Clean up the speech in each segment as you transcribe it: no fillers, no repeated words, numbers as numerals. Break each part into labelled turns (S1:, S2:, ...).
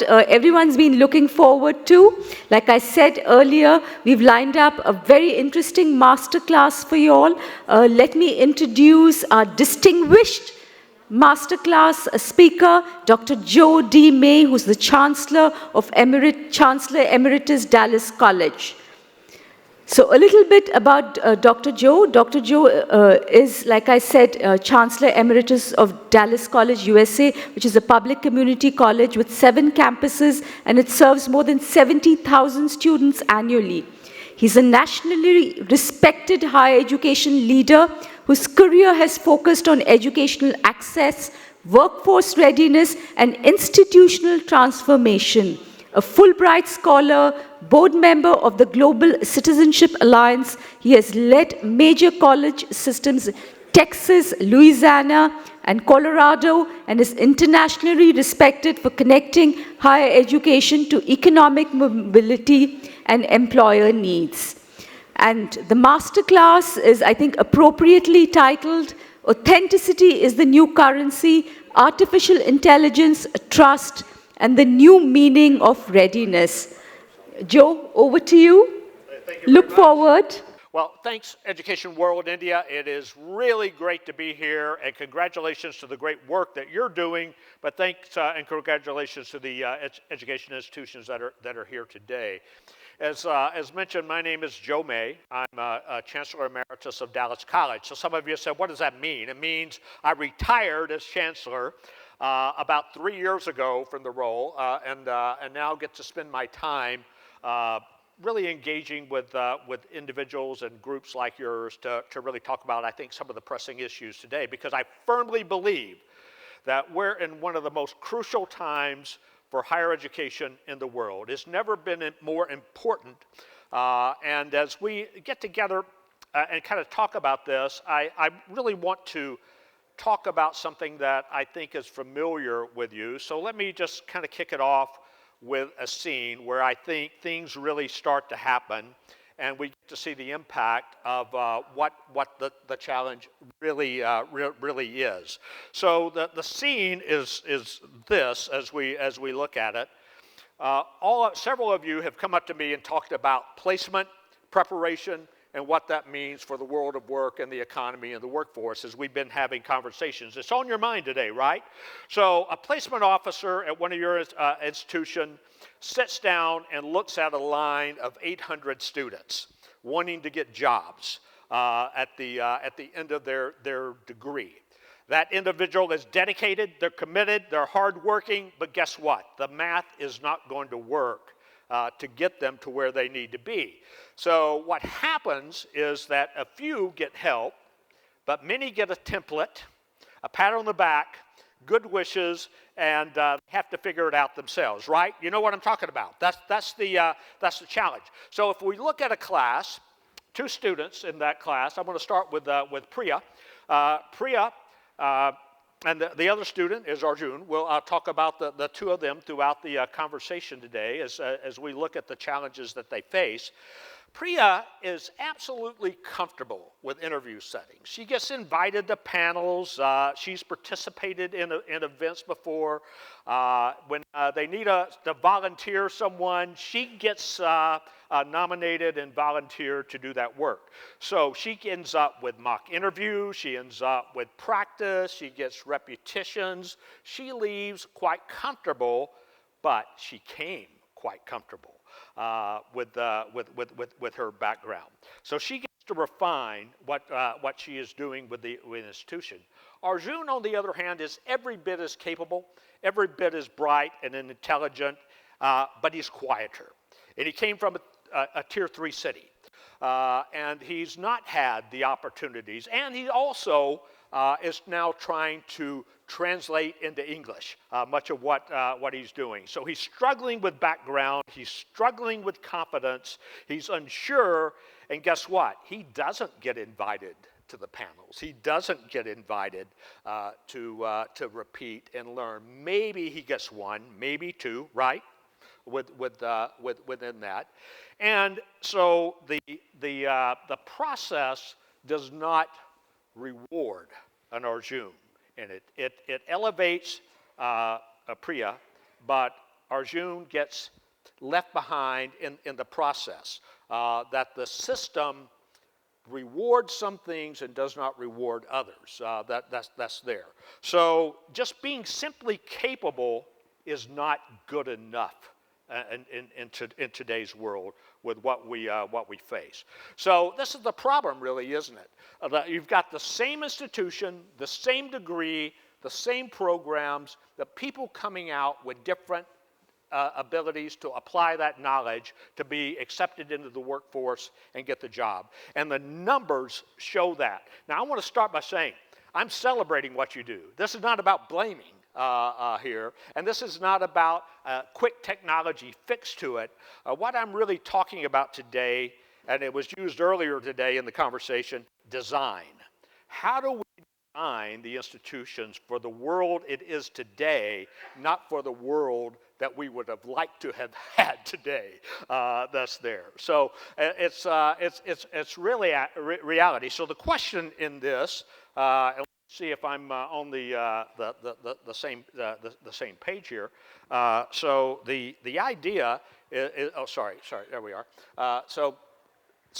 S1: what everyone's been looking forward to. Like I said earlier, we've lined up a very interesting masterclass for you all. Let me introduce our distinguished Masterclass speaker, Dr. Joe D. May, who's the Chancellor of Chancellor Emeritus Dallas College. So a little bit about Dr. Joe. Dr. Joe is, like I said, Chancellor Emeritus of Dallas College, USA, which is a public community college with 7 campuses, and it serves more than 70,000 students annually. He's a nationally respected higher education leader whose career has focused on educational access, workforce readiness, and institutional transformation. A Fulbright scholar, board member of the Global Citizenship Alliance, he has led major college systems in Texas, Louisiana, and Colorado, and is internationally respected for connecting higher education to economic mobility and employer needs. And the masterclass is, I think, appropriately titled, Authenticity is the New Currency, Artificial Intelligence, Trust, and the New Meaning of Readiness. Joe, over to you.
S2: Thank you.
S1: Look forward.
S2: Well, thanks, Education World India. It is really great to be here, and congratulations to the great work that you're doing. But thanks and congratulations to the education institutions that are here today. As mentioned, my name is Joe May. I'm a Chancellor Emeritus of Dallas College. So some of you said, what does that mean? It means I retired as Chancellor about 3 years ago from the role, and now get to spend my time really engaging with individuals and groups like yours to really talk about, I think, some of the pressing issues today, because I firmly believe that we're in one of the most crucial times for higher education in the world. It's never been more important, and as we get together and kind of talk about this, I really want to talk about something that I think is familiar with you. So let me just kind of kick it off with a scene where I think things really start to happen, and we get to see the impact of what the challenge really is. So the scene is this as we look at it. Several of you have come up to me and talked about placement, preparation, and what that means for the world of work and the economy and the workforce as we've been having conversations. It's on your mind today, right? So a placement officer at one of your institutions sits down and looks at a line of 800 students wanting to get jobs at the end of their degree. That individual is dedicated, they're committed, they're hardworking, but guess what? The math is not going to work to get them to where they need to be. So what happens is that a few get help, but many get a template, a pat on the back, good wishes, and have to figure it out themselves, right? You know what I'm talking about. That's the challenge. So if we look at a class, 2 students in that class, I'm going to start with Priya. Priya and the other student is Arjun. We'll talk about the 2 of them throughout the conversation today as we look at the challenges that they face. Priya is absolutely comfortable with interview settings. She gets invited to panels. She's participated in events before. When they need to volunteer someone, she gets nominated and volunteered to do that work. So she ends up with mock interviews. She ends up with practice. She gets repetitions. She leaves quite comfortable, but she came quite comfortable with her background. So she gets to refine what she is doing with the institution. Arjun, on the other hand, is every bit as capable, every bit as bright and intelligent, but he's quieter. And he came from a tier 3 city. And he's not had the opportunities. And he also is now trying to translate into English much of what he's doing. So he's struggling with background, he's struggling with confidence, he's unsure, and guess what? He doesn't get invited to the panels. He doesn't get invited to repeat and learn. Maybe he gets 1, maybe 2, right? Within that. And so the process does not reward an Arjun. And it elevates Priya, but Arjun gets left behind in the process, that the system rewards some things and does not reward others. That's there. So just being simply capable is not good enough in today's world with what we face. So this is the problem, really, isn't it? That you've got the same institution, the same degree, the same programs, the people coming out with different abilities to apply that knowledge to be accepted into the workforce and get the job. And the numbers show that. Now, I want to start by saying, I'm celebrating what you do. This is not about blaming here, and this is not about a quick technology fix to it. What I'm really talking about today, and it was used earlier today in the conversation, design. How do we design the institutions for the world it is today, not for the world that we would have liked to have had today that's there. So it's really a reality. So the question in this, and let's see if I'm on the same page here. So the idea is, oh, sorry, there we are. So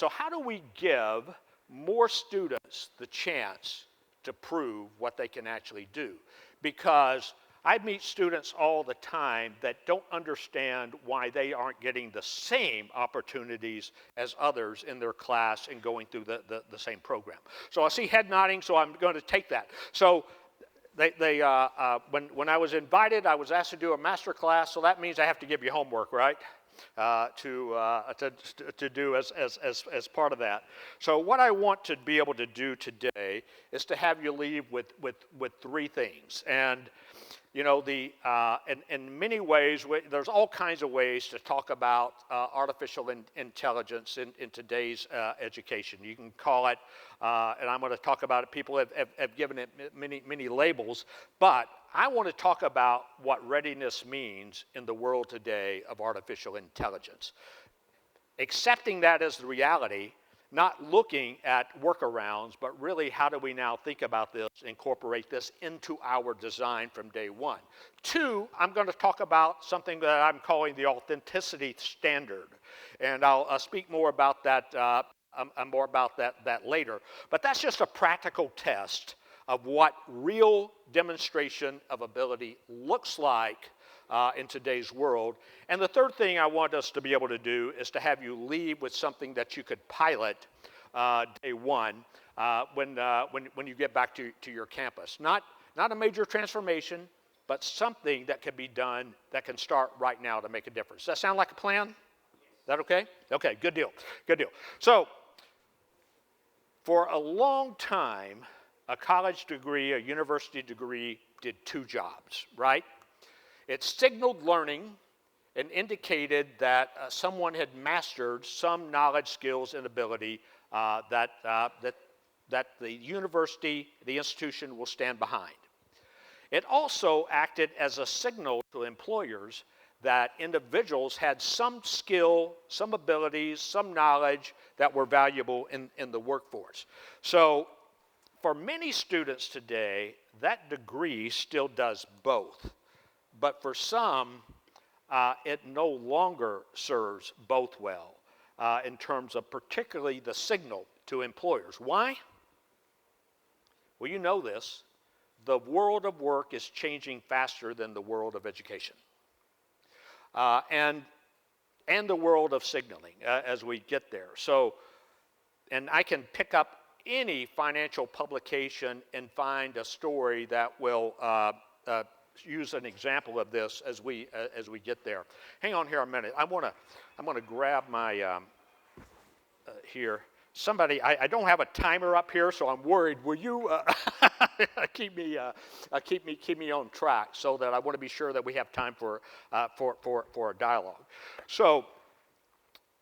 S2: how do we give more students the chance to prove what they can actually do? Because I meet students all the time that don't understand why they aren't getting the same opportunities as others in their class and going through the same program. So I see head nodding, so I'm going to take that. So when I was invited, I was asked to do a master class, so that means I have to give you homework, right? To do as part of that. So what I want to be able to do today is to have you leave with three things. And you know, in many ways, there's all kinds of ways to talk about artificial intelligence in today's education. You can call it, and I'm going to talk about it, people have given it many labels, but I want to talk about what readiness means in the world today of artificial intelligence. Accepting that as the reality, not looking at workarounds, but really how do we now think about this, incorporate this into our design from day one. Two, I'm going to talk about something that I'm calling the authenticity standard, and I'll speak more about that that later. But that's just a practical test of what real demonstration of ability looks like in today's world. And the third thing I want us to be able to do is to have you leave with something that you could pilot day one when you get back to your campus. Not a major transformation, but something that can be done that can start right now to make a difference. Does that sound like a plan? Is that okay? Okay, good deal. So for a long time, a college degree, a university degree did two jobs, right? It signaled learning and indicated that someone had mastered some knowledge, skills, and ability that the university, the institution will stand behind. It also acted as a signal to employers that individuals had some skill, some abilities, some knowledge that were valuable in the workforce. So for many students today, that degree still does both. But for some, it no longer serves both well in terms of particularly the signal to employers. Why? Well, you know this. The world of work is changing faster than the world of education. And the world of signaling as we get there. So, and I can pick up any financial publication and find a story that will use an example of this as we get there. Hang on here a minute. I'm gonna grab my here. Somebody, I don't have a timer up here, so I'm worried. Will you keep me on track so that I want to be sure that we have time for a dialogue. So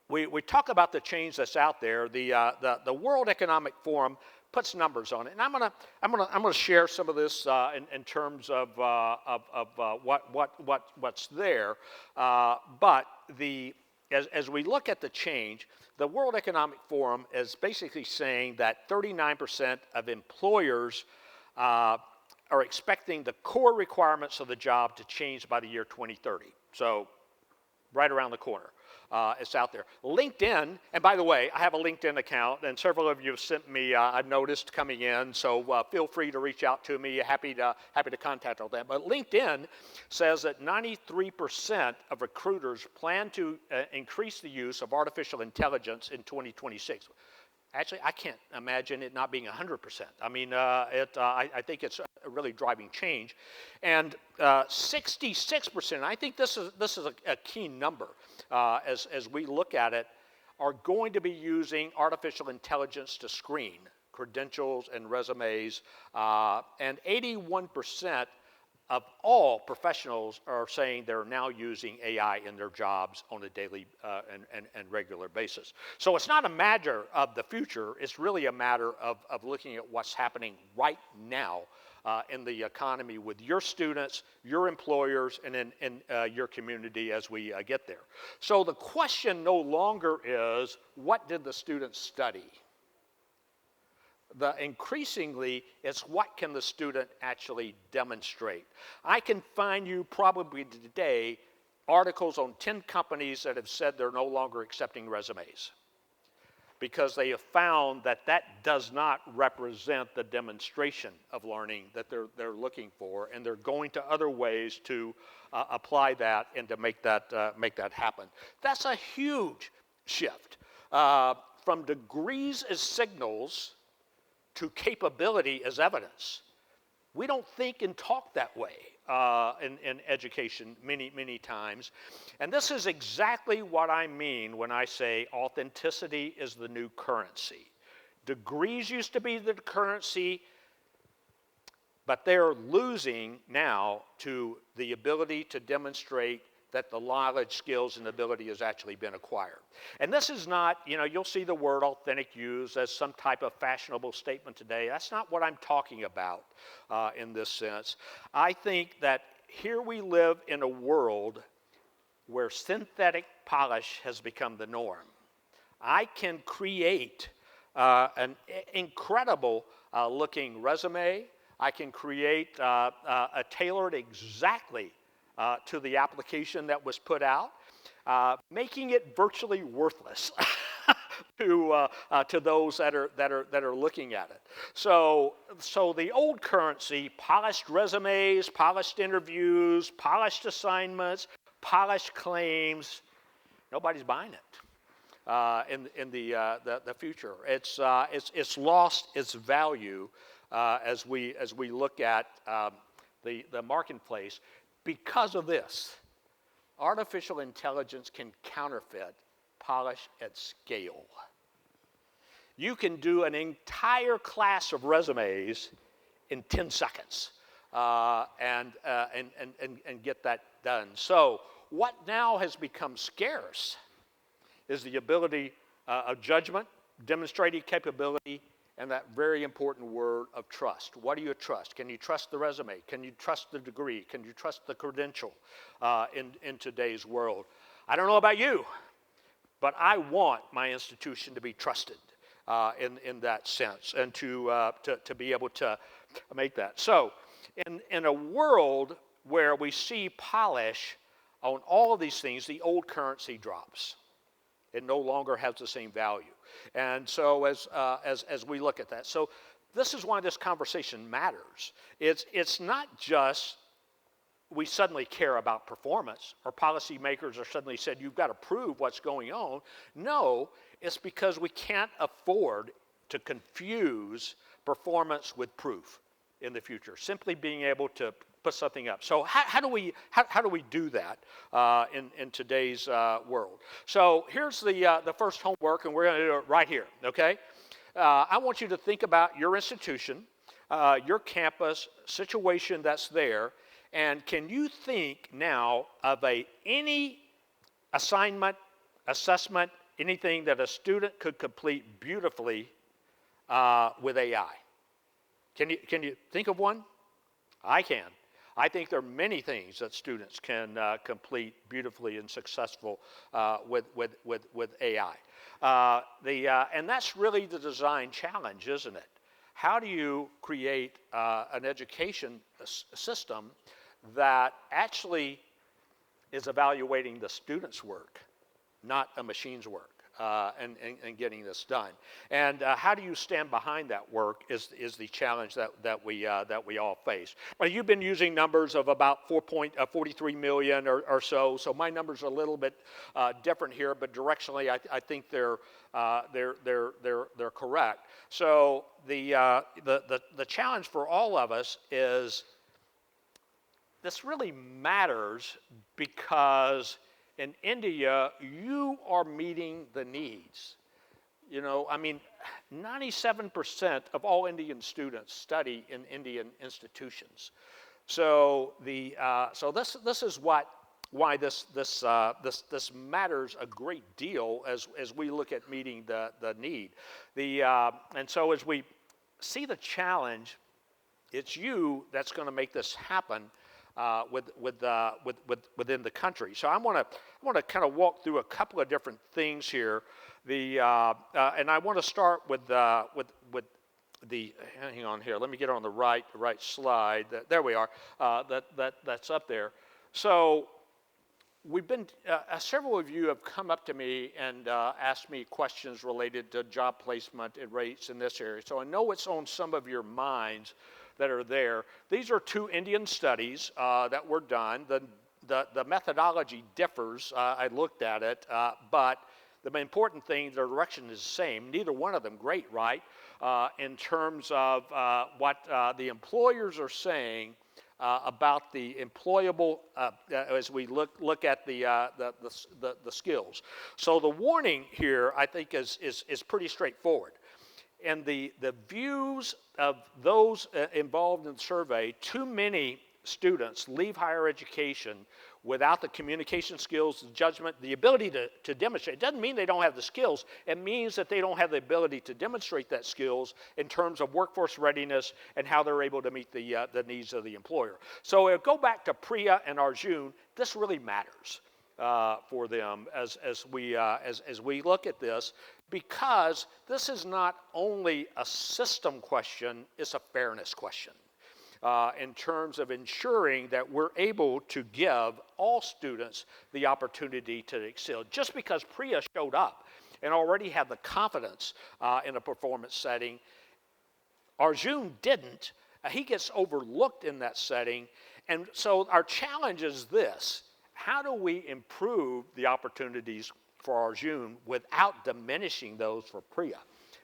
S2: we talk about the change that's out there. The World Economic Forum puts numbers on it, and I'm gonna share some of this in terms of what's there. But as we look at the change, the World Economic Forum is basically saying that 39% of employers are expecting the core requirements of the job to change by the year 2030. So right around the corner. It's out there. LinkedIn, and by the way, I have a LinkedIn account, and several of you have sent me, I've noticed coming in, so feel free to reach out to me. Happy to contact all that. But LinkedIn says that 93% of recruiters plan to increase the use of artificial intelligence in 2026. Actually, I can't imagine it not being 100%. I mean, I think it's really driving change. And 66%, I think this is a key number as we look at it, are going to be using artificial intelligence to screen credentials and resumes. And 81% of all professionals are saying they're now using AI in their jobs on a daily and regular basis. So it's not a matter of the future, it's really a matter of looking at what's happening right now in the economy with your students, your employers, and in your community as we get there. So the question no longer is, what did the students study? Increasingly, it's what can the student actually demonstrate. I can find you probably today articles on 10 companies that have said they're no longer accepting resumes because they have found that that does not represent the demonstration of learning that they're looking for, and they're going to other ways to apply that and to make that happen. That's a huge shift from degrees as signals to capability as evidence. We don't think and talk that way in education many times. And this is exactly what I mean when I say authenticity is the new currency. Degrees used to be the currency, but they're losing now to the ability to demonstrate that the knowledge, skills, and ability has actually been acquired. And this is not, you'll see the word authentic used as some type of fashionable statement today. That's not what I'm talking about in this sense. I think that here we live in a world where synthetic polish has become the norm. I can create an incredible looking resume. I can create a tailored exactly to the application that was put out, making it virtually worthless to those that are looking at it. So the old currency, polished resumes, polished interviews, polished assignments, polished claims, nobody's buying it in the future. It's lost its value as we look at the marketplace. Because of this, artificial intelligence can counterfeit polish at scale. You can do an entire class of resumes in 10 seconds and get that done. So what now has become scarce is the ability of judgment, demonstrating capability, and that very important word of trust. What do you trust? Can you trust the resume? Can you trust the degree? Can you trust the credential in today's world? I don't know about you, but I want my institution to be trusted in that sense and to be able to make that. So in a world where we see polish on all of these things, the old currency drops. It no longer has the same value. And so as we look at that, so this is why this conversation matters. It's not just we suddenly care about performance, or policymakers are suddenly said, you've got to prove what's going on. No, it's because we can't afford to confuse performance with proof in the future. Simply being able to put something up. So how do we do that in today's world? So here's the first homework, and we're going to do it right here. Okay, I want you to think about your institution, your campus situation that's there, and can you think now of any assignment, assessment, anything that a student could complete beautifully with AI? Can you think of one? I can. I think there are many things that students can complete beautifully and successful with AI. And that's really the design challenge, isn't it? How do you create an education system that actually is evaluating the student's work, not a machine's work, and getting this done. And how do you stand behind that work is the challenge that we all face. Well, you've been using numbers of about 43 million or so. So my numbers are a little bit different here, but directionally I think they're correct. So the challenge for all of us is this really matters because in India, you are meeting the needs. You know, I mean, 97% of all Indian students study in Indian institutions. So this is why this matters a great deal as we look at meeting the need. And so as we see the challenge, it's you that's going to make this happen. Within the country. So I want to kind of walk through a couple of different things here. And I want to start with the hang on here. Let me get on the right slide. There we are. That's up there. So we've been several of you have come up to me and asked me questions related to job placement and rates in this area. So I know it's on some of your minds that are there. These are two Indian studies that were done. The methodology differs. I looked at it, but the important thing, the direction is the same. Neither one of them great, right? In terms of what the employers are saying about the employable as we look at the skills. So the warning here, I think, is pretty straightforward. And the views of those involved in the survey, too many students leave higher education without the communication skills, the judgment, the ability to demonstrate. It doesn't mean they don't have the skills. It means that they don't have the ability to demonstrate that skills in terms of workforce readiness and how they're able to meet the needs of the employer. So go back to Priya and Arjun. This really matters for them as we look at this, because this is not only a system question, it's a fairness question in terms of ensuring that we're able to give all students the opportunity to excel. Just because Priya showed up and already had the confidence in a performance setting, Arjun didn't. He gets overlooked in that setting. And so our challenge is this: how do we improve the opportunities for Arjun without diminishing those for Priya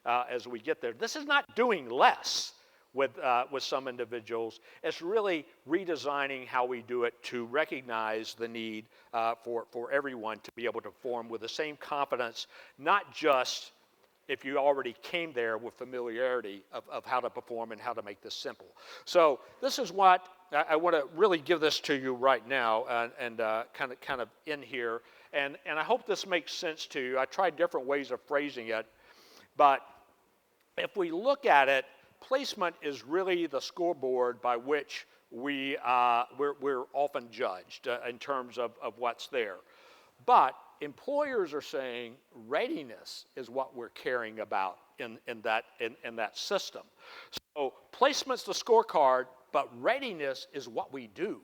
S2: as we get there? This is not doing less with some individuals. It's really redesigning how we do it to recognize the need for everyone to be able to perform with the same confidence, not just if you already came there with familiarity of how to perform and how to make this simple. So this is what I want to really give this to you right now and kind of in here. And I hope this makes sense to you. I tried different ways of phrasing it, but if we look at it, placement is really the scoreboard by which we're often judged in terms of what's there. But employers are saying readiness is what we're caring about in that system. So placement's the scorecard, but readiness is what we do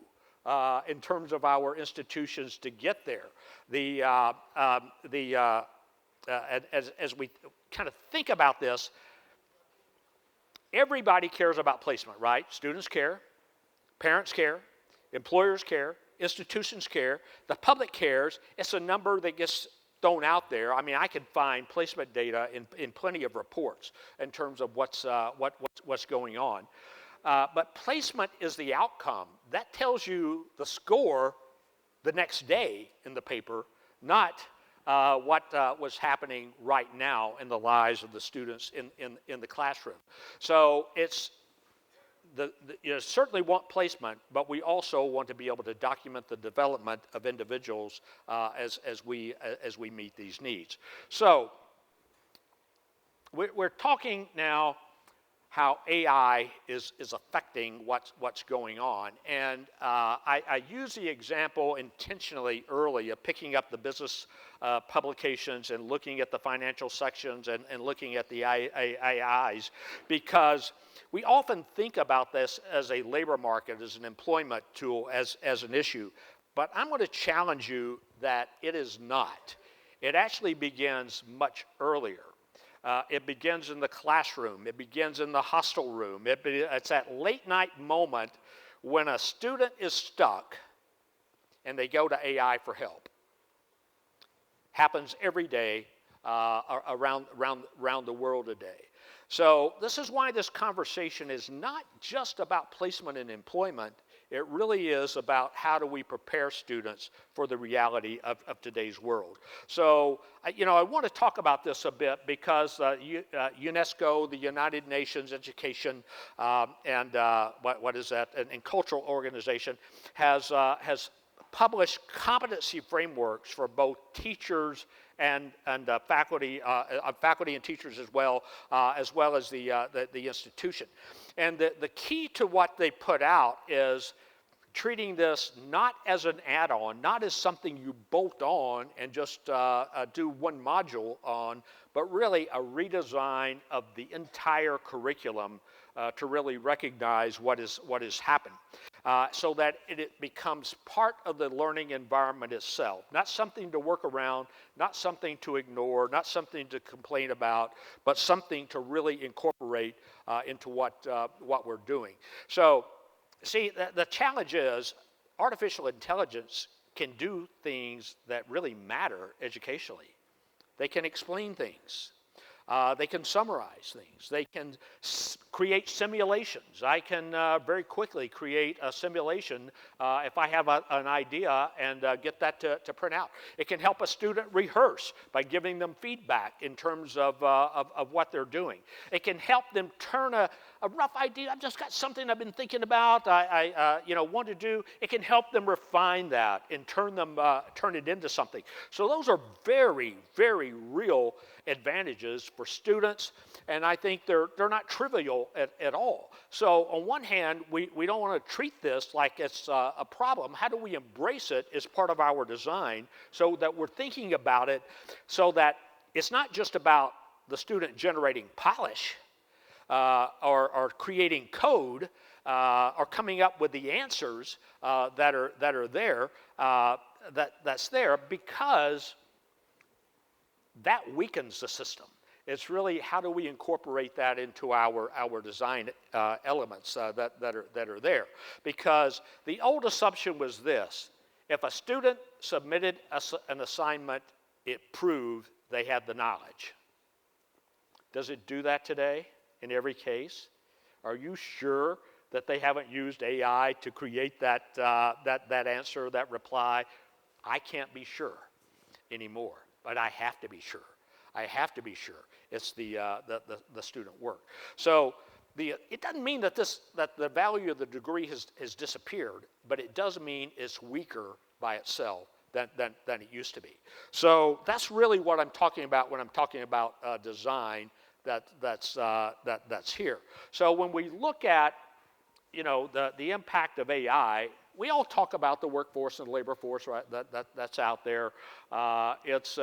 S2: in terms of our institutions to get there. As we kind of think about this, everybody cares about placement, right? Students care, parents care, employers care, institutions care, the public cares. It's a number that gets thrown out there. I mean, I can find placement data in plenty of reports in terms of what's going on. But placement is the outcome. That tells you the score the next day in the paper, not what was happening right now in the lives of the students in the classroom. So it's you certainly want placement, but we also want to be able to document the development of individuals as we meet these needs. So we're talking now how AI is affecting what's going on. And I use the example intentionally early of picking up the business publications and looking at the financial sections and looking at the AIs, because we often think about this as a labor market, as an employment tool, as an issue. But I'm going to challenge you that it is not. It actually begins much earlier. It begins in the classroom. It begins in the hostel room. It's that late night moment when a student is stuck and they go to AI for help. Happens every day around the world today. So this is why this conversation is not just about placement and employment. It really is about how do we prepare students for the reality of today's world. So, I want to talk about this a bit because UNESCO, the United Nations Education and Cultural Organization has published competency frameworks for both teachers and faculty and teachers as well as the institution. And the key to what they put out is treating this not as an add-on, not as something you bolt on and just do one module on, but really a redesign of the entire curriculum to really recognize what is happening. So that it becomes part of the learning environment itself, not something to work around, not something to ignore, not something to complain about, but something to really incorporate into what we're doing. So, see, the challenge is artificial intelligence can do things that really matter educationally. They can explain things. They can summarize things. They can create simulations. I can very quickly create a simulation if I have an idea and get that to print out. It can help a student rehearse by giving them feedback in terms of what they're doing. It can help them turn a rough idea. I've just got something I've been thinking about. I want to do. It can help them refine that and turn it into something. So those are very, very real advantages for students, and I think they're not trivial at all. So on one hand, we don't want to treat this like it's a problem. How do we embrace it as part of our design so that we're thinking about it so that it's not just about the student generating polish or creating code or coming up with the answers that are there, that's there, because that weakens the system. It's really how do we incorporate that into our design elements that are there. Because the old assumption was this: if a student submitted an assignment, it proved they had the knowledge. Does it do that today in every case? Are you sure that they haven't used AI to create that answer, that reply? I can't be sure anymore. But I have to be sure. I have to be sure it's the student work. So it doesn't mean that the value of the degree has disappeared, but it does mean it's weaker by itself than it used to be. So that's really what I'm talking about when I'm talking about design that's here. So when we look at the impact of AI, we all talk about the workforce and the labor force, right? That's out there. It's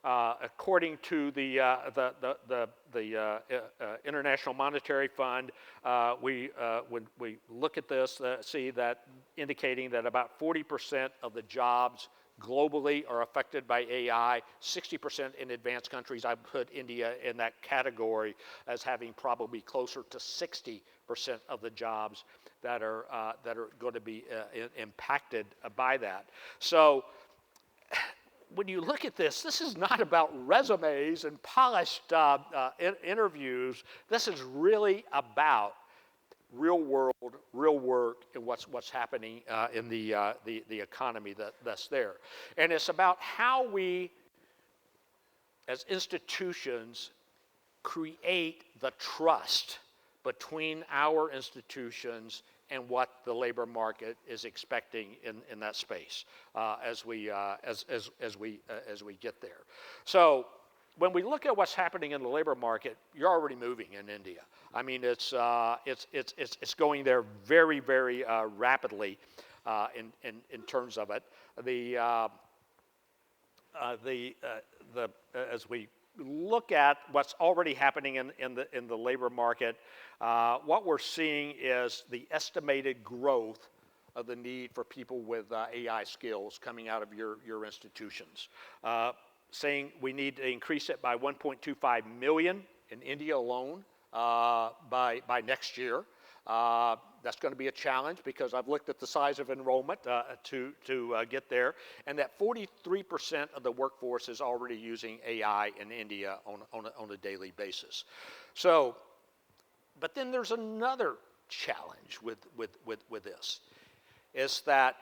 S2: according to the International Monetary Fund, when we look at this, see that indicating that about 40% of the jobs globally are affected by AI, 60% in advanced countries. I put India in that category as having probably closer to 60% of the jobs that are going to be impacted by that. So when you look at this is not about resumes and polished interviews. This is really about real world, real work, and what's happening in the economy that's there. And it's about how we, as institutions, create the trust between our institutions and what the labor market is expecting in that space as we get there. So when we look at what's happening in the labor market, you're already moving in India. I mean, it's going there very, very rapidly in terms of it. As we look at what's already happening in the labor market, what we're seeing is the estimated growth of the need for people with AI skills coming out of your institutions, saying we need to increase it by 1.25 million in India alone by next year. That's going to be a challenge because I've looked at the size of enrollment to get there, and that 43% of the workforce is already using AI in India on a daily basis. So, but then there's another challenge with this, is that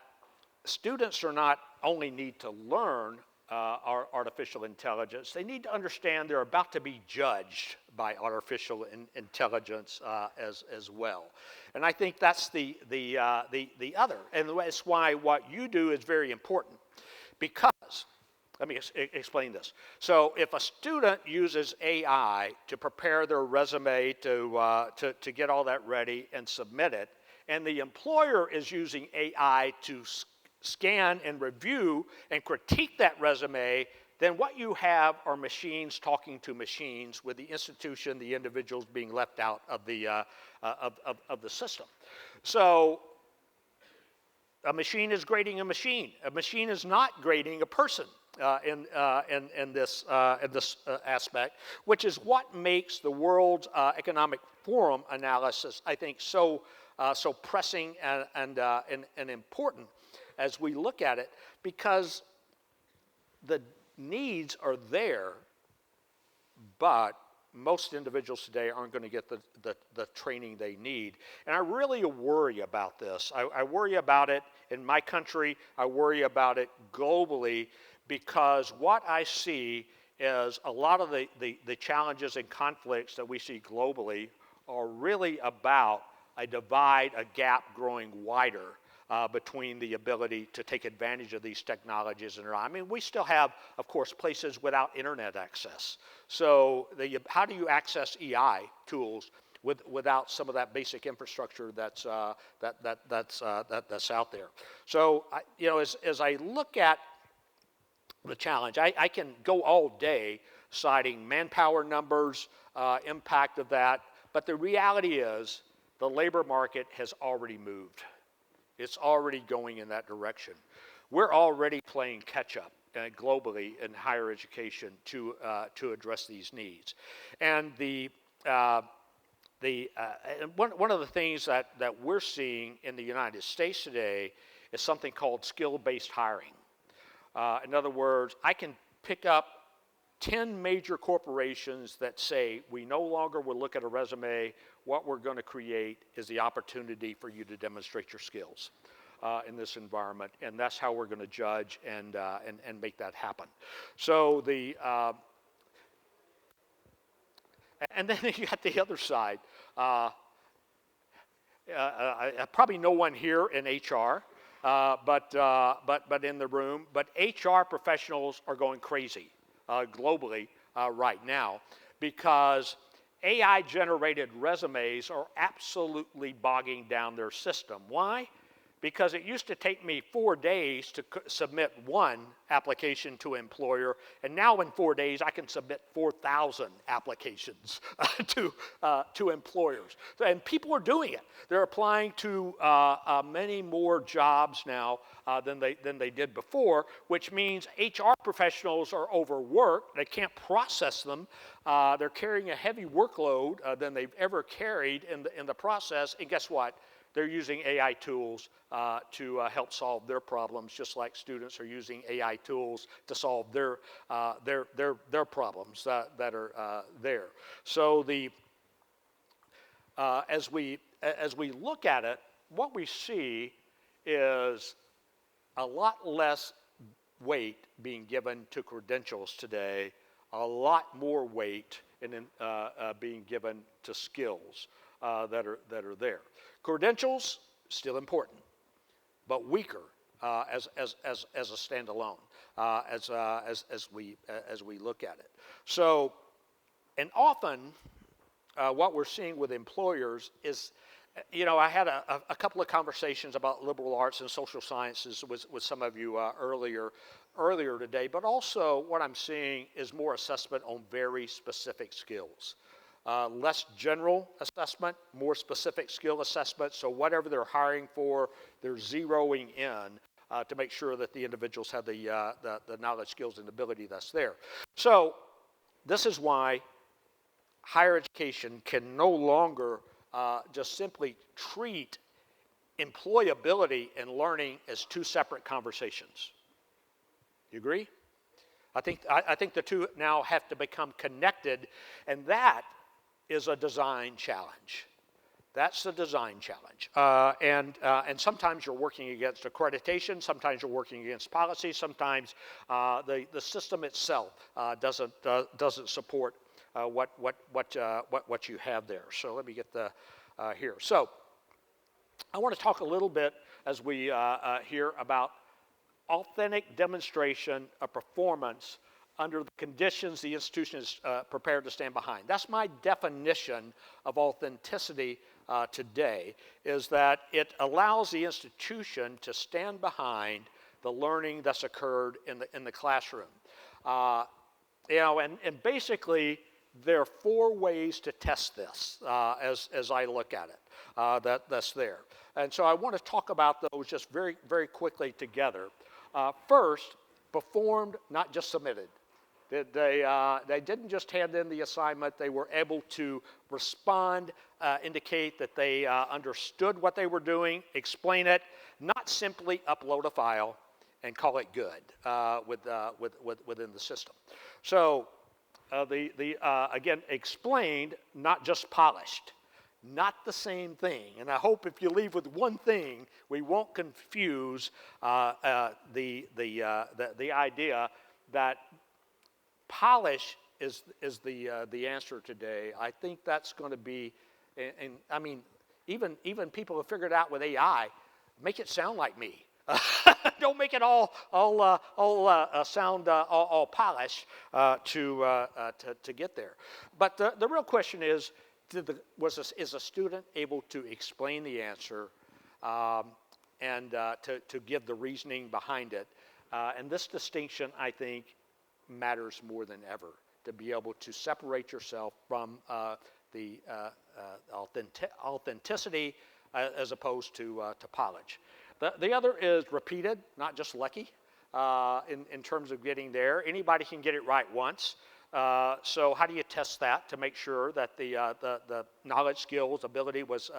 S2: students are not only need to learn artificial intelligence, they need to understand they're about to be judged by artificial intelligence as well. And I think that's the other, and that's why what you do is very important, because, let me explain this. So if a student uses AI to prepare their resume to get all that ready and submit it, and the employer is using AI to scan and review and critique that resume, then what you have are machines talking to machines, with the institution, the individuals being left out of the system. So a machine is grading a machine. A machine is not grading a person in this aspect, which is what makes the World Economic Forum analysis, I think, so pressing and important as we look at it, because the needs are there, but most individuals today aren't going to get the training they need. And I really worry about this. I worry about it in my country. I worry about it globally, because what I see is a lot of the challenges and conflicts that we see globally are really about a divide, a gap growing wider between the ability to take advantage of these technologies. And I mean, we still have, of course, places without internet access. So how do you access EI tools without some of that basic infrastructure that's out there? So as I look at the challenge, I can go all day citing manpower numbers, impact of that, but the reality is the labor market has already moved. It's already going in that direction. We're already playing catch up globally in higher education to address these needs. And one of the things that we're seeing in the United States today is something called skill-based hiring. In other words, I can pick up 10 major corporations that say we no longer will look at a resume. What we're going to create is the opportunity for you to demonstrate your skills in this environment, and that's how we're going to judge and make that happen. So and then you got the other side. Probably no one here in HR, but in the room. But HR professionals are going crazy globally right now, because AI-generated resumes are absolutely bogging down their system. Why? Because it used to take me 4 days to submit one application to an employer, and now in 4 days I can submit 4,000 applications to employers. And people are doing it. They're applying to many more jobs now than they did before, which means HR professionals are overworked. They can't process them. They're carrying a heavy workload than they've ever carried in the process. And guess what? They're using AI tools to help solve their problems, just like students are using AI tools to solve their problems that are there. So as we look at it, what we see is a lot less weight being given to credentials today, a lot more weight being given to skills that are there. Credentials, still important, but weaker as a standalone as we look at it. So, and often what we're seeing with employers is, I had a couple of conversations about liberal arts and social sciences with some of you earlier today, but also what I'm seeing is more assessment on very specific skills. less general assessment, more specific skill assessment. So whatever they're hiring for, they're zeroing in to make sure that the individuals have the knowledge, skills, and ability that's there. So this is why higher education can no longer just simply treat employability and learning as two separate conversations. You agree? I think the two now have to become connected, and that is a design challenge. That's the design challenge. And sometimes you're working against accreditation, sometimes you're working against policy, sometimes the system itself doesn't support what you have there. So let me get the here. So I want to talk a little bit as we hear about authentic demonstration of performance under the conditions the institution is prepared to stand behind. That's my definition of authenticity today, is that it allows the institution to stand behind the learning that's occurred in the classroom. And basically, there are 4 ways to test this as I look at it that's there. And so I want to talk about those just very, very quickly together. First, performed, not just submitted. They didn't just hand in the assignment. They were able to respond, indicate that they understood what they were doing, explain it, not simply upload a file and call it good within the system. So again, explained, not just polished. Not the same thing. And I hope if you leave with one thing, we won't confuse the idea that polish is the answer today. I think that's going to be, and I mean, even people have figured out with AI, make it sound like me. Don't make it all sound all polished to get there. But the real question is, is a student able to explain the answer and to give the reasoning behind it? And this distinction, I think, matters more than ever, to be able to separate yourself from the authenticity as opposed to polish. The other is repeated, not just lucky, in terms of getting there. Anybody can get it right once. So how do you test that to make sure that the knowledge, skills, ability was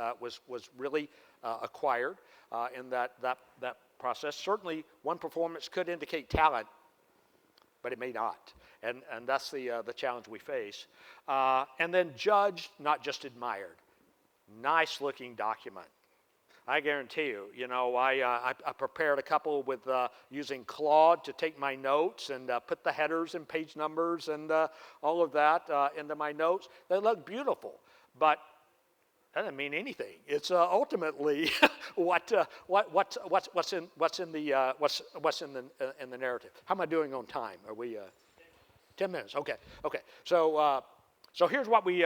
S2: really acquired in that process? Certainly, one performance could indicate talent, but it may not, and that's the challenge we face. And then judged, not just admired. Nice looking document. I guarantee you, I prepared a couple with using Claude to take my notes and put the headers and page numbers and all of that into my notes. They look beautiful, but that doesn't mean anything. It's ultimately what's in the narrative. How am I doing on time? Are we 10 minutes? Okay. So here's what we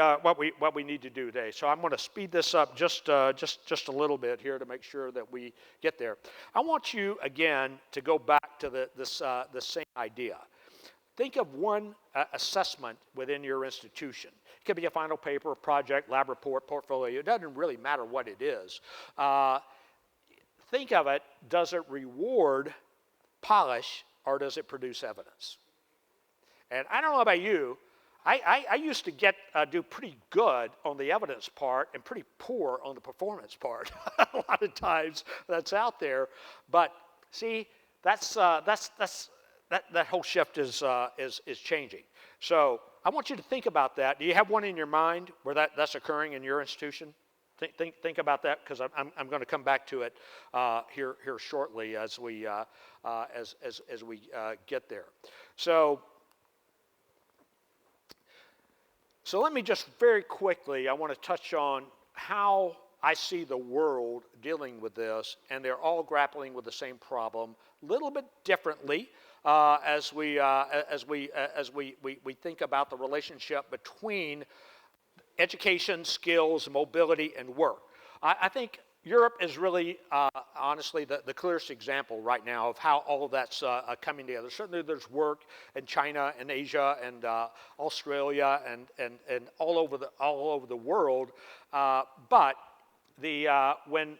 S2: need to do today. So I'm going to speed this up just a little bit here to make sure that we get there. I want you again to go back to the same idea. Think of one assessment within your institution. It could be a final paper, project, lab report, portfolio. It doesn't really matter what it is. Think of it, does it reward polish or does it produce evidence? And I don't know about you, I used to do pretty good on the evidence part and pretty poor on the performance part. A lot of times that's out there, but see, that whole shift is changing. So I want you to think about that. Do you have one in your mind where that's occurring in your institution? Think about that, because I'm going to come back to it here shortly as we get there. So let me just very quickly, I want to touch on how I see the world dealing with this, and they're all grappling with the same problem, a little bit differently as we think about the relationship between education, skills, mobility, and work. I think Europe is really, honestly, the clearest example right now of how all of that's coming together. Certainly there's work in China and Asia and Australia and all over the world. But when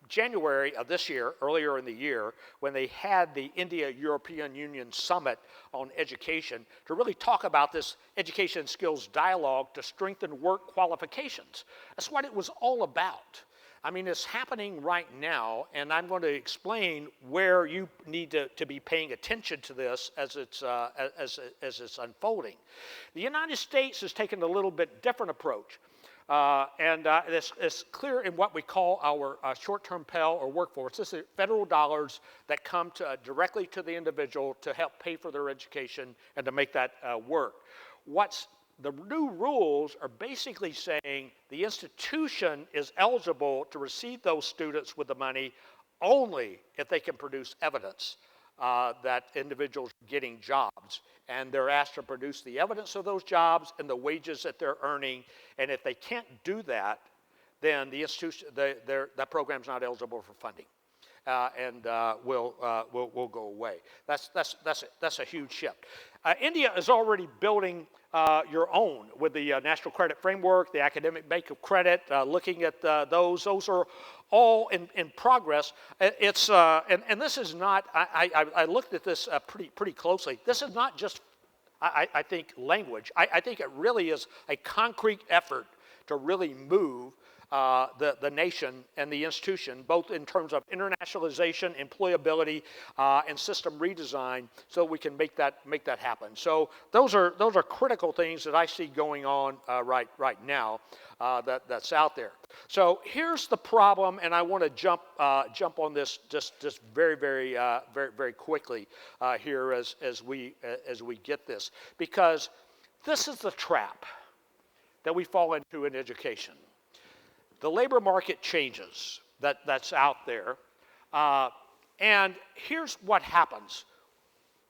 S2: January of this year, earlier in the year, when they had the India-European Union Summit on education to really talk about this education and skills dialogue to strengthen work qualifications. That's what it was all about. I mean, it's happening right now, and I'm going to explain where you need to be paying attention to this as it's unfolding. The United States has taken a little bit different approach. It's clear in what we call our short-term Pell or workforce. This is federal dollars that come directly to the individual to help pay for their education and to make that work. The new rules are basically saying the institution is eligible to receive those students with the money only if they can produce evidence that individuals are getting jobs. And they're asked to produce the evidence of those jobs and the wages that they're earning. And if they can't do that, then the institution, that program's not eligible for funding, and will go away. That's a huge shift. India is already building your own with the National Credit Framework, the Academic Bank of Credit, looking at those. Those are all in progress. It's and this is not. I looked at this pretty closely. This is not just, I think, language. I think it really is a concrete effort to really move the nation and the institution, both in terms of internationalization, employability, and system redesign, so we can make that happen. So those are critical things that I see going on right now that's out there. So here's the problem, and I want to jump on this just very quickly here as we get this, because this is the trap that we fall into in education. The labor market changes that's out there, and here's what happens.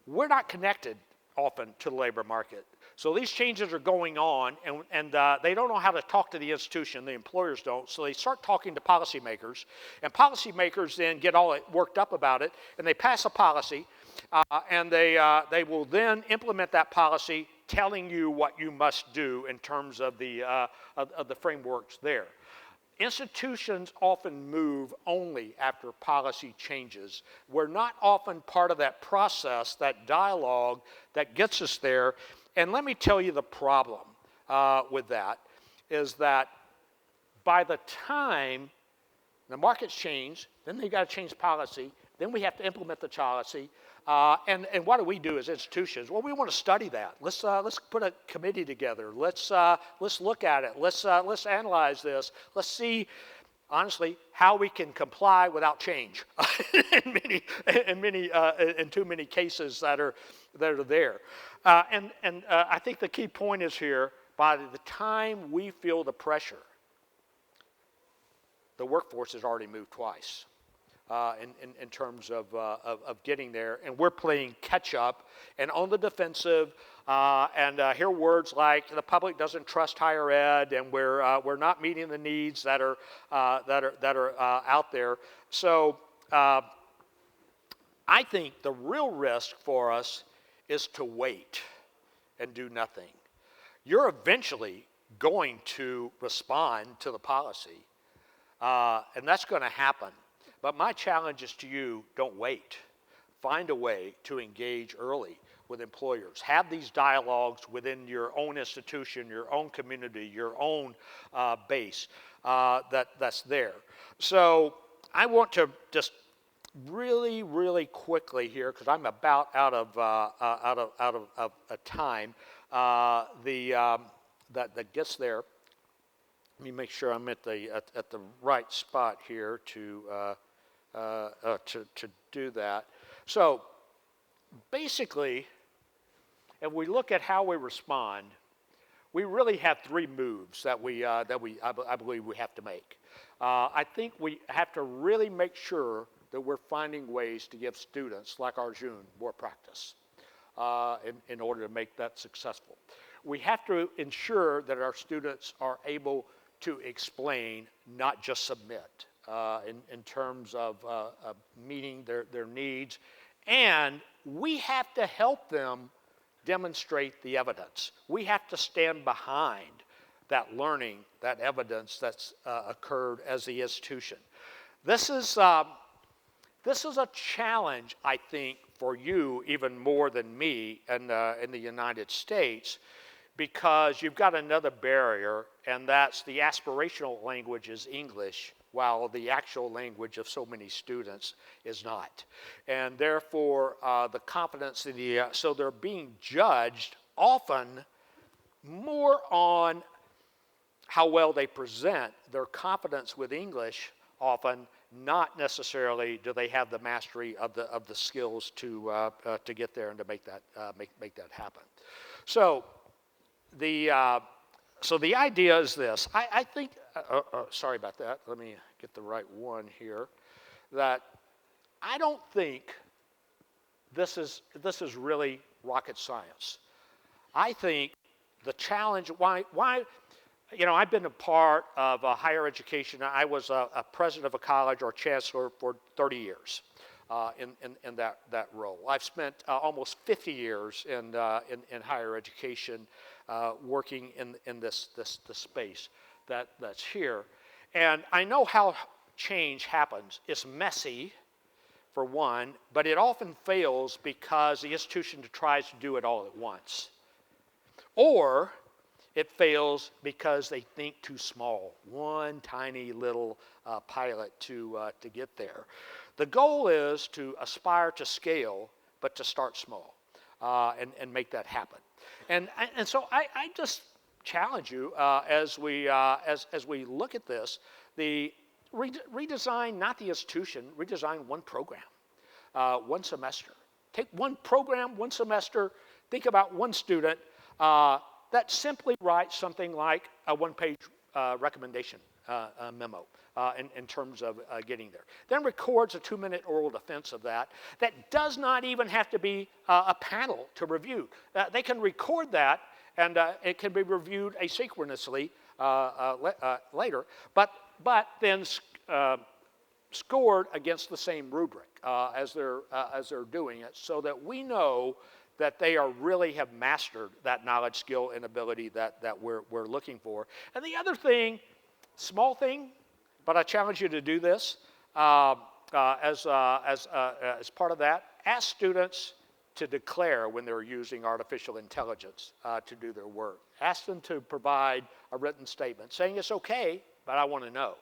S2: We're not connected often to the labor market. So these changes are going on, and they don't know how to talk to the institution, the employers don't, so they start talking to policymakers, and policymakers then get all worked up about it, and they pass a policy, and they will then implement that policy, telling you what you must do in terms of the frameworks there. Institutions often move only after policy changes. We're not often part of that process, that dialogue that gets us there. And let me tell you the problem with that is that by the time the markets change, then they've got to change policy, then we have to implement the policy. And what do we do as institutions? Well, we want to study that. Let's put a committee together. Let's look at it. Let's analyze this. Let's see, honestly, how we can comply without change in too many cases that are there. And I think the key point is here: by the time we feel the pressure, the workforce has already moved twice. In terms of getting there, and we're playing catch up and on the defensive, and hear words like the public doesn't trust higher ed, and we're not meeting the needs that are out there. So I think the real risk for us is to wait and do nothing. You're eventually going to respond to the policy, and that's going to happen. But my challenge is to you: don't wait. Find a way to engage early with employers. Have these dialogues within your own institution, your own community, your own base that's there. So I want to just really quickly here, because I'm about out of time. That gets there. Let me make sure I'm at the right spot here to do that. So basically, if we look at how we respond, we really have three moves that I believe we have to make. I think we have to really make sure that we're finding ways to give students like Arjun more practice in order to make that successful. We have to ensure that our students are able to explain, not just submit, in terms of meeting their needs. And we have to help them demonstrate the evidence. We have to stand behind that learning, that evidence that's occurred as the institution. This is a challenge, I think, for you even more than me in the United States, because you've got another barrier, and that's the aspirational language is English, while the actual language of so many students is not. And therefore, the confidence in the, so they're being judged often more on how well they present, their confidence with English often, not necessarily do they have the mastery of the skills to get there and to make that happen. So the idea is this. I think. Sorry about that. Let me get the right one here. That I don't think this is really rocket science. I think the challenge. Why? You know, I've been a part of higher education. I was a president of a college or chancellor for 30 years in that role. I've spent almost 50 years in higher education, working in this space that's here, and I know how change happens. It's messy, for one, but it often fails because the institution tries to do it all at once, or it fails because they think too small, one tiny little pilot to get there. The goal is to aspire to scale, but to start small and make that happen. And so I just challenge you as we look at this, the redesign not the institution, redesign one program, one semester. Take one program, one semester. Think about one student. That simply writes something like a one-page recommendation memo in terms of getting there. Then records a 2-minute oral defense of that. That does not even have to be a panel to review. They can record that, and it can be reviewed asynchronously later, but then scored against the same rubric as they're doing it, so that we know that they really have mastered that knowledge, skill, and ability that we're looking for. And the other thing, small thing, but I challenge you to do this as part of that. Ask students to declare when they're using artificial intelligence to do their work. Ask them to provide a written statement saying it's okay, but I want to know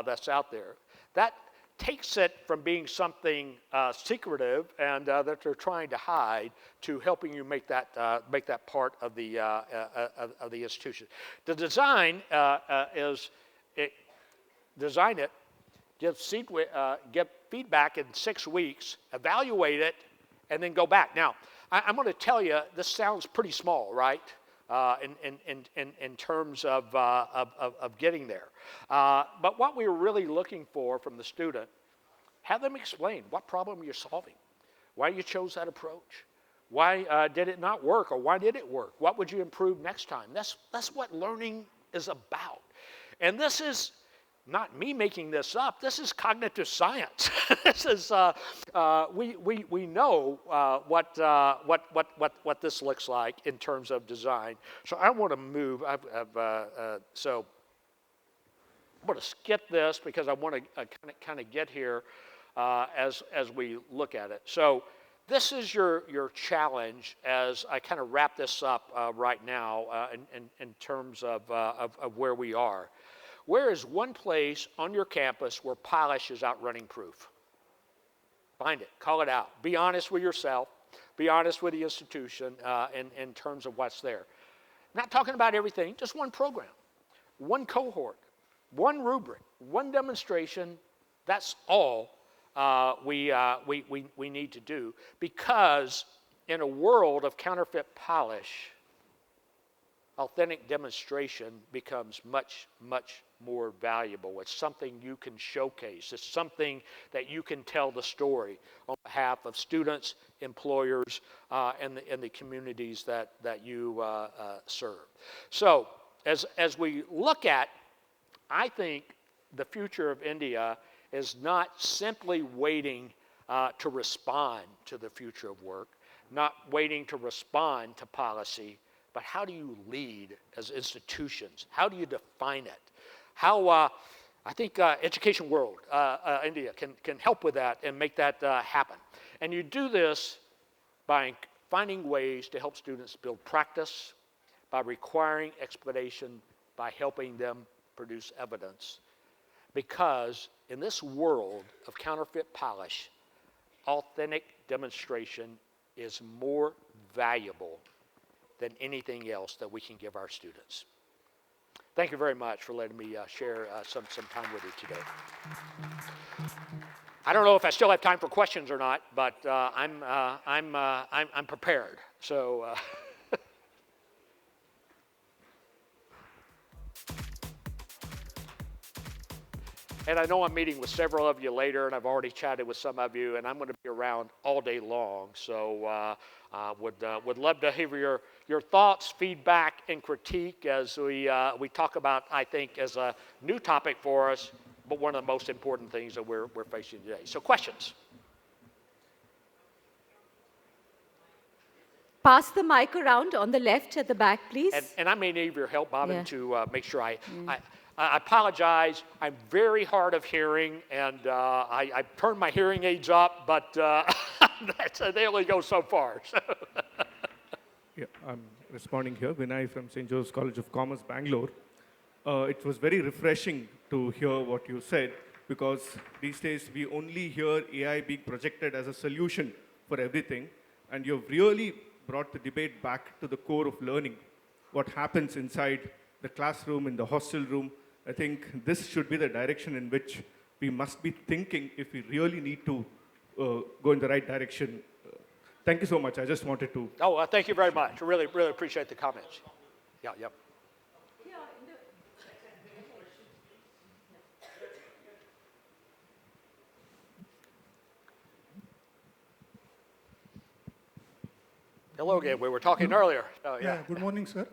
S2: that's out there. That takes it from being something secretive and that they're trying to hide to helping you make that part of the institution. The design design it, give feedback in 6 weeks, evaluate it, and then go back. Now, I'm going to tell you, this sounds pretty small, right? In terms of getting there. But what we were really looking for from the student, have them explain what problem you're solving, why you chose that approach, why did it not work, or why did it work, what would you improve next time. That's what learning is about. And this is not me making this up. This is cognitive science. This is we know what this looks like in terms of design. So I want to move. So I'm going to skip this because I want to kind of get here as we look at it. So this is your challenge as I kind of wrap this up right now in terms of where we are. Where is one place on your campus where polish is outrunning proof? Find it. Call it out. Be honest with yourself. Be honest with the institution in terms of what's there. Not talking about everything, just one program, one cohort, one rubric, one demonstration. That's all we need to do, because in a world of counterfeit polish, authentic demonstration becomes much, much more valuable. It's something you can showcase. It's something that you can tell the story on behalf of students, employers, and the communities that you serve. So as we look at I think the future of India is not simply waiting to respond to the future of work, not waiting to respond to policy, but how do you lead as institutions? How do you define it? How, I think EducationWorld India can help with that and make that happen. And you do this by finding ways to help students build practice, by requiring explanation, by helping them produce evidence. Because in this world of counterfeit polish, authentic demonstration is more valuable than anything else that we can give our students. Thank you very much for letting me share some time with you today. I don't know if I still have time for questions or not, but I'm prepared. So. And I know I'm meeting with several of you later, and I've already chatted with some of you, and I'm going to be around all day long. So would love to hear your thoughts, feedback, and critique as we talk about, I think, as a new topic for us, but one of the most important things that we're facing today. So questions?
S1: Pass the mic around on the left at the back, please.
S2: And I may need your help, Bhavin, to make sure I apologize. I'm very hard of hearing, and I turned my hearing aids up, but they only go so far. So.
S3: Yeah, I'm responding here. Vinay from St. Joseph's College of Commerce, Bangalore. It was very refreshing to hear what you said, because these days we only hear AI being projected as a solution for everything, and you've really brought the debate back to the core of learning, what happens inside the classroom, in the hostel room. I think this should be the direction in which we must be thinking if we really need to go in the right direction. Thank you so much. I just wanted to...
S2: Oh, thank you very much. I really, really appreciate the comments. Yeah, yep. Hello again. We were talking earlier. Oh, yeah.
S4: Good morning, sir.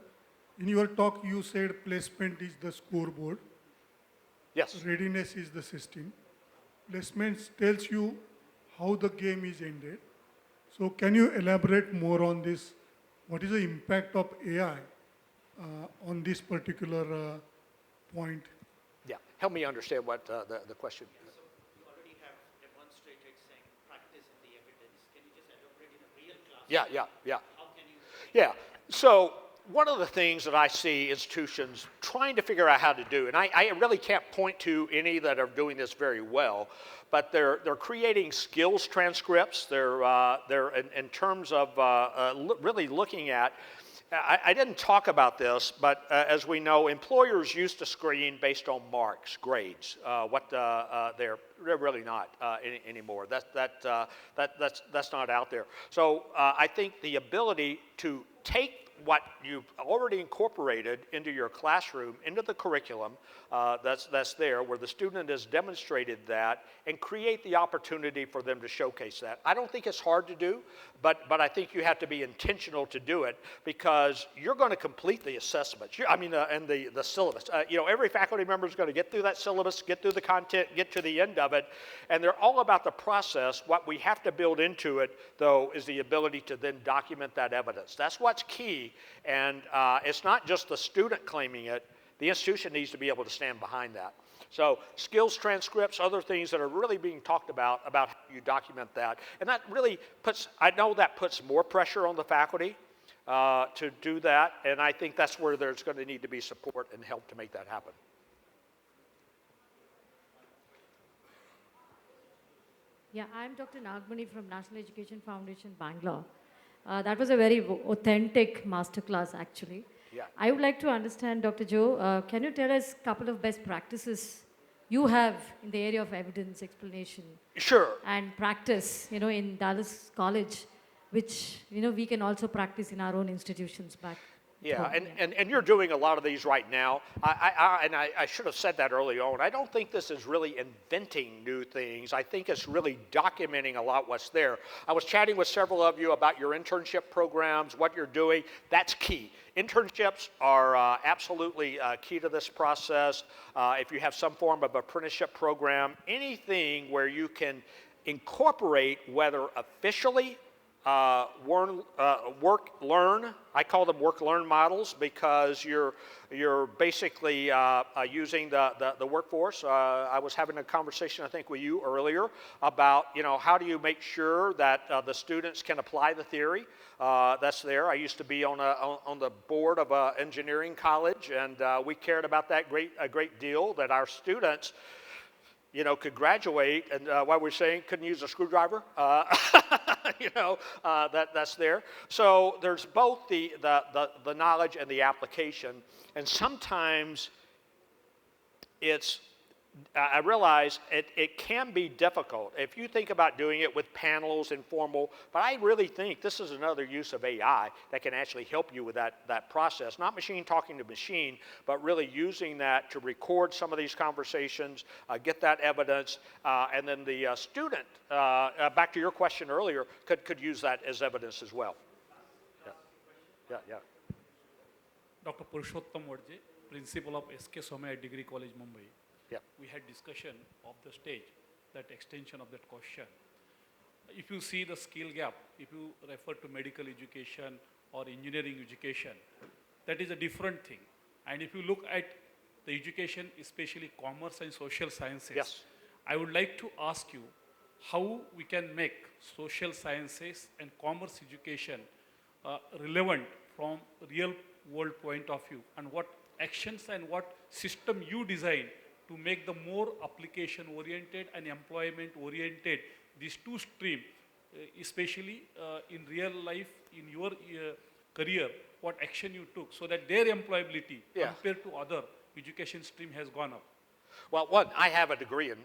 S4: In your talk, you said placement is the scoreboard.
S2: Yes.
S4: Readiness is the system. Placement tells you how the game is ended. So can you elaborate more on this? What is the impact of AI on this particular point?
S2: Yeah. Help me understand what the question is.
S5: So you already have demonstrated saying practice in the evidence. Can you just elaborate in a real class?
S2: Yeah.
S5: How can you?
S2: Yeah. So one of the things that I see institutions trying to figure out how to do, and I really can't point to any that are doing this very well, but they're creating skills transcripts. They're in terms of really looking at. I didn't talk about this, but as we know, employers used to screen based on marks, grades. They're really not anymore. That's not out there. So I think the ability to take what you've already incorporated into your classroom, into the curriculum that's there, where the student has demonstrated that, and create the opportunity for them to showcase that. I don't think it's hard to do, but I think you have to be intentional to do it, because you're going to complete the assessments. And the syllabus. Every faculty member is going to get through that syllabus, get through the content, get to the end of it, and they're all about the process. What we have to build into it, though, is the ability to then document that evidence. That's what's key. And it's not just the student claiming it. The institution needs to be able to stand behind that. So skills transcripts, other things that are really being talked about how you document that. And that really puts more pressure on the faculty to do that. And I think that's where there's going to need to be support and help to make that happen.
S6: Yeah, I'm Dr. Nagmani from National Education Foundation, Bangalore. That was a very authentic masterclass, actually.
S2: Yeah.
S6: I would like to understand, Dr. Joe, can you tell us a couple of best practices you have in the area of evidence explanation?
S2: Sure.
S6: And practice, in Dallas College, which, we can also practice in our own institutions back.
S2: Yeah, and you're doing a lot of these right now. I should have said that early on. I don't think this is really inventing new things. I think it's really documenting a lot what's there. I was chatting with several of you about your internship programs, what you're doing. That's key. Internships are absolutely key to this process. If you have some form of apprenticeship program, anything where you can incorporate, whether officially work learn. I call them work learn models because you're basically using the workforce. I was having a conversation I think with you earlier about how do you make sure that the students can apply the theory that's there. I used to be on the board of an engineering college, and we cared about that a great deal, that our students could graduate, and what we're saying, couldn't use a screwdriver, that's there. So there's both the knowledge and the application, and sometimes I realize it can be difficult if you think about doing it with panels, informal, but I really think this is another use of AI that can actually help you with that process. Not machine talking to machine, but really using that to record some of these conversations, get that evidence, and then the student, back to your question earlier, could use that as evidence as well. Yeah.
S7: Dr. Purushottam Wadje, Principal of SK Somaya Degree College, Mumbai.
S2: Yeah.
S7: We had discussion of the stage, that extension of that question. If you see the skill gap, if you refer to medical education or engineering education, that is a different thing. And if you look at the education, especially commerce and social sciences,
S2: yes.
S7: I would like to ask you how we can make social sciences and commerce education relevant from real world point of view, and what actions and what system you design to make the more application oriented and employment oriented, these two streams, especially in real life, in your career, what action you took so that their employability compared to other education stream has gone up.
S2: Well, one, I have a degree in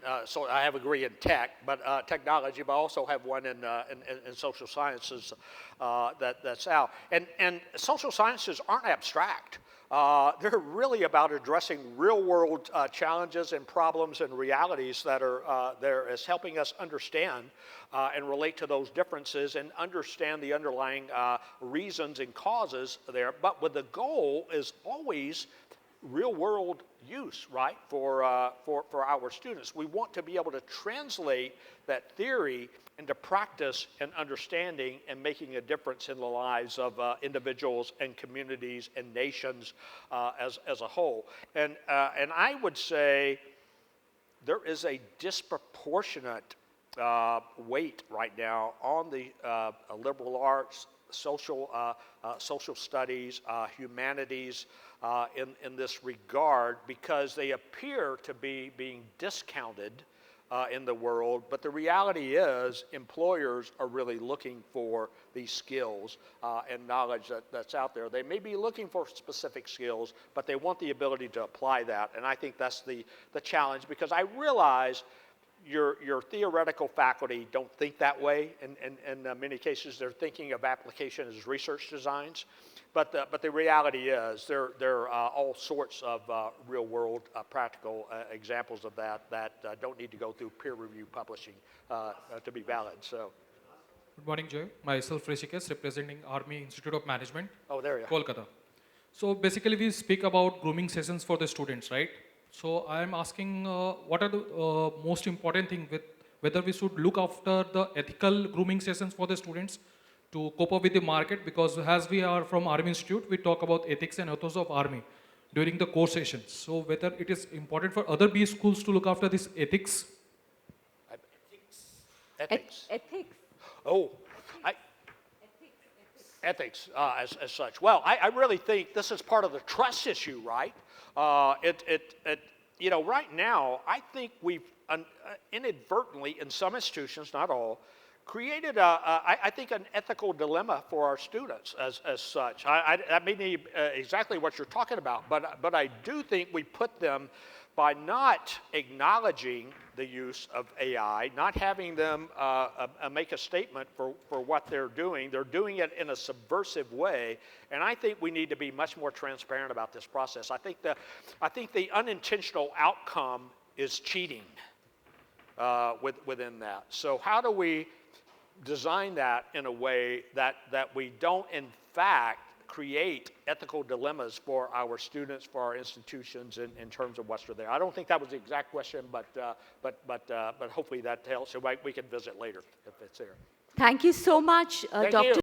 S2: tech, but technology, but I also have one in social sciences that's out. And social sciences aren't abstract. They're really about addressing real-world challenges and problems and realities that are there, as helping us understand and relate to those differences and understand the underlying reasons and causes there. But with the goal is always real-world use, right, for our students. We want to be able to translate that theory into practice and understanding and making a difference in the lives of individuals and communities and nations as a whole. And I would say there is a disproportionate weight right now on the liberal arts, social studies, humanities in this regard, because they appear to be being discounted in the world, but the reality is employers are really looking for these skills and knowledge that's out there. They may be looking for specific skills, but they want the ability to apply that, and I think that's the challenge, because I realize your theoretical faculty don't think that way. In many cases, they're thinking of application as research designs. But the reality is there are all sorts of real-world practical examples of that don't need to go through peer review publishing to be valid. So.
S8: Good morning, Joy. Myself, Rishikesh, representing Army Institute of Management,
S2: there you are.
S8: Kolkata. So basically, we speak about grooming sessions for the students, right? So I am asking, what are the most important thing with whether we should look after the ethical grooming sessions for the students to cope up with the market, because as we are from Army Institute, we talk about ethics and ethos of Army during the core sessions. So whether it is important for other B schools to look after this ethics?
S2: Ethics.
S1: Ethics.
S2: Oh, ethics as such. Well, I really think this is part of the trust issue, right? Right now, I think we've inadvertently, in some institutions, not all, created, I think, an ethical dilemma for our students as such. That may be exactly what you're talking about, but I do think we put them by not acknowledging the use of AI, not having them make a statement for what they're doing it in a subversive way, and I think we need to be much more transparent about this process. I think the unintentional outcome is cheating within that. So how do we design that in a way that we don't, in fact, create ethical dilemmas for our students, for our institutions in terms of what's there? I don't think that was the exact question, but hopefully that helps. So we can visit later if it's there.
S1: Thank you so much,
S2: Thank
S1: Dr.
S2: you.